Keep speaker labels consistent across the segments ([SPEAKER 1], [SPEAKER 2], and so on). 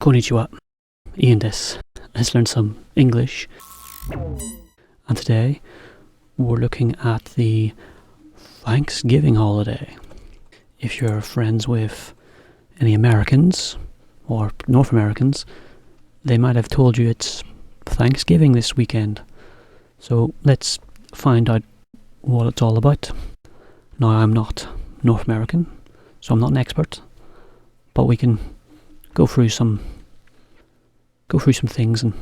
[SPEAKER 1] Konnichiwa, Ian des. Let's learn some English. And today we're looking at the Thanksgiving holiday. If you're friends with any Americans or North Americans, they might have told you it's Thanksgiving this weekend. So let's find out what it's all about. Now, I'm not North American, so I'm not an expert, but we can go through some things and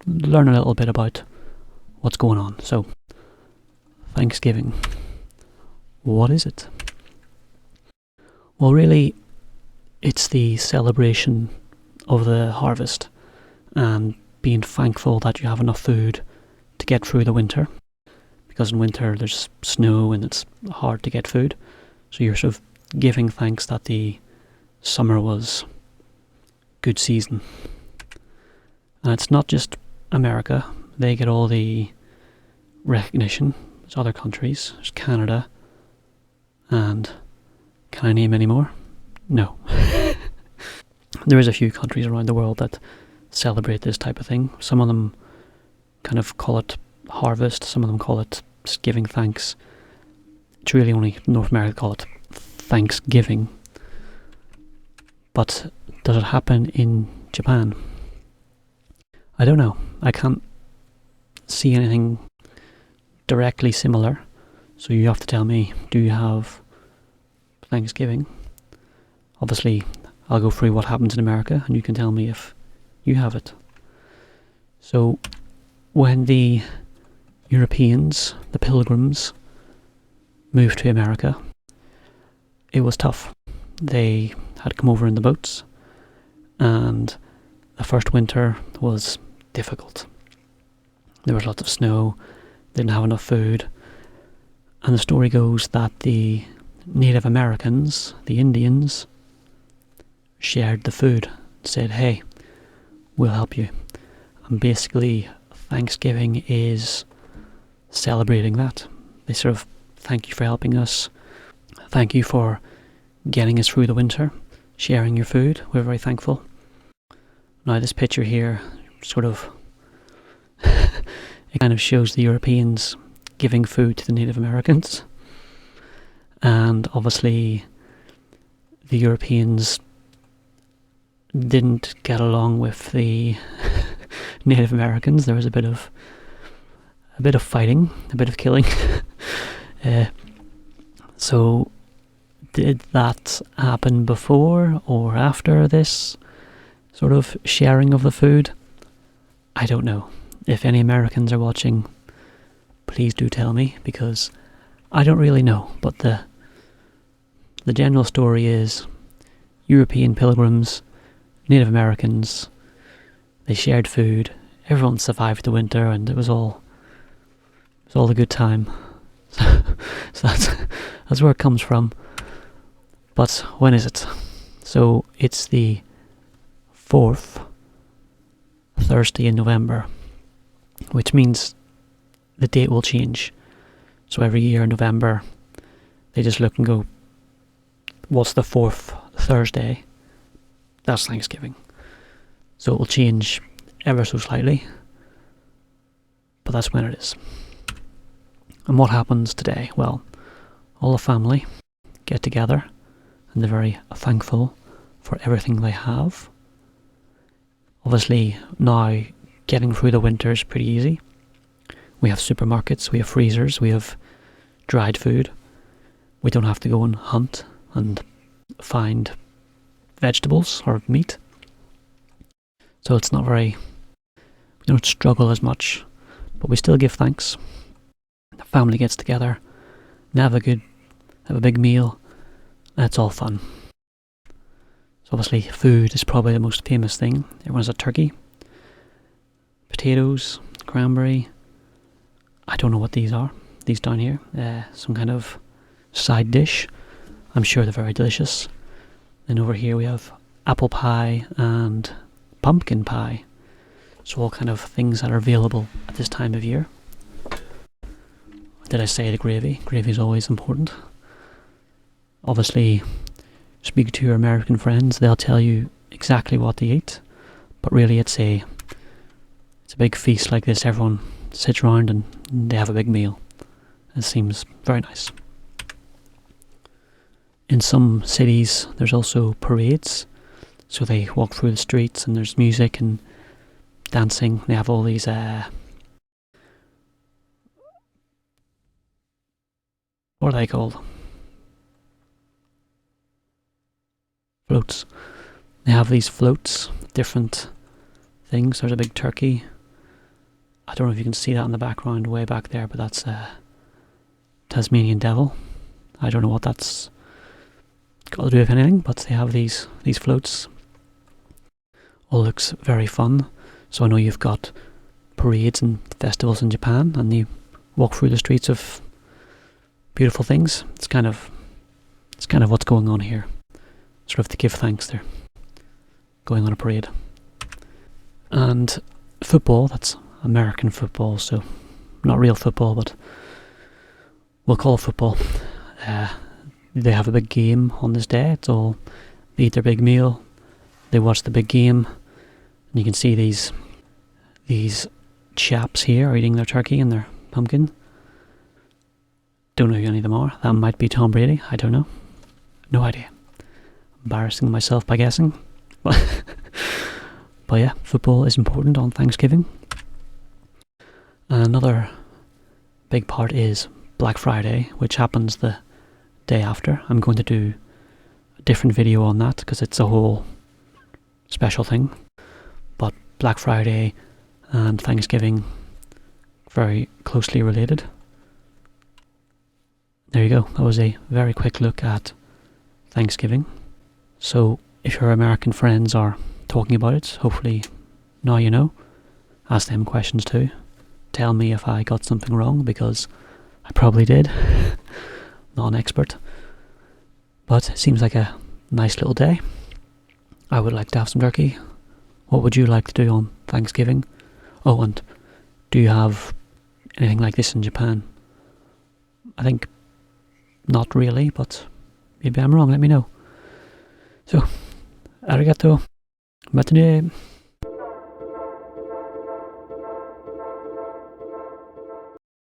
[SPEAKER 1] learn a little bit about what's going on. So, Thanksgiving. What is it? Well, really, it's the celebration of the harvest and being thankful that you have enough food to get through the winter. Because in winter there's snow and it's hard to get food. So you're sort of giving thanks that the summer was good season. And it's not just America. They get all the recognition. There's other countries. There's Canada. And can I name any more? No. There is a few countries around the world that celebrate this type of thing. Some of them kind of call it harvest. Some of them call it just giving thanks. It's really only North America call it Thanksgiving. But does it happen in Japan? I don't know. I can't see anything directly similar. So you have to tell me, do you have Thanksgiving? Obviously, I'll go through what happens in America and you can tell me if you have it. So, when the Europeans, the Pilgrims, moved to America, it was tough. They had come over in the boats, and the first winter was difficult. There was lots of snow, they didn't have enough food, and the story goes that the Native Americans, the Indians, shared the food, said, hey, we'll help you. And basically, Thanksgiving is celebrating that. They sort of thank you for helping us, thank you for getting us through the winter, sharing your food. We're very thankful. Now this picture here sort of it kind of shows the Europeans giving food to the Native Americans, and obviously the Europeans didn't get along with the Native Americans. There was a bit of fighting, a bit of killing. So did that happen before or after this sort of sharing of the food? I don't know. If any Americans are watching, please do tell me, because I don't really know. But the general story is European pilgrims, Native Americans, they shared food, everyone survived the winter, and it was all a good time. So that's where it comes from. But when is it? So it's the 4th Thursday in November, which means the date will change. So every year in November, they just look and go, what's the 4th Thursday? That's Thanksgiving. So it will change ever so slightly, but that's when it is. And what happens today? Well, all the family get together and they're very thankful for everything they have. Obviously, now getting through the winter is pretty easy. We have supermarkets, we have freezers, we have dried food. We don't have to go and hunt and find vegetables or meat. So it's not we don't struggle as much, but we still give thanks. The family gets together, they have a big meal, and it's all fun. So obviously food is probably the most famous thing. Everyone has a turkey, potatoes, cranberry. I don't know what these are. These down here, some kind of side dish. I'm sure they're very delicious. Then over here we have apple pie and pumpkin pie. So all kind of things that are available at this time of year. Did I say the gravy? Gravy is always important. Obviously, speak to your American friends, they'll tell you exactly what they eat. But really it's a big feast like this. Everyone sits around and they have a big meal. It seems very nice. In some cities there's also parades, so they walk through the streets and there's music and dancing. They have all these what are they called? Floats. They have these floats, different things. There's a big turkey. I don't know if you can see that in the background way back there, but that's Tasmanian devil. I don't know what that's got to do with anything, but they have these floats. All looks very fun. So I know you've got parades and festivals in Japan, and you walk through the streets of beautiful things. It's kind of what's going on here. Sort of to give thanks there. Going on a parade. And football, that's American football, so not real football, but we'll call it football. They have a big game on this day. It's all, they eat their big meal, they watch the big game, and you can see these chaps here are eating their turkey and their pumpkin. Don't know who any of them are. That might be Tom Brady, I don't know. No idea. Embarrassing myself by guessing. But yeah, football is important on Thanksgiving. Another big part is Black Friday, which happens the day after. I'm going to do a different video on that because it's a whole special thing. But Black Friday and Thanksgiving, very closely related. There you go. That was a very quick look at Thanksgiving. So if your American friends are talking about it, hopefully now you know. Ask them questions too. Tell me if I got something wrong, because I probably did. Not an expert. But it seems like a nice little day. I would like to have some turkey. What would you like to do on Thanksgiving? Oh, and do you have anything like this in Japan? I think not really, but maybe I'm wrong, let me know. So, arigato. Matane.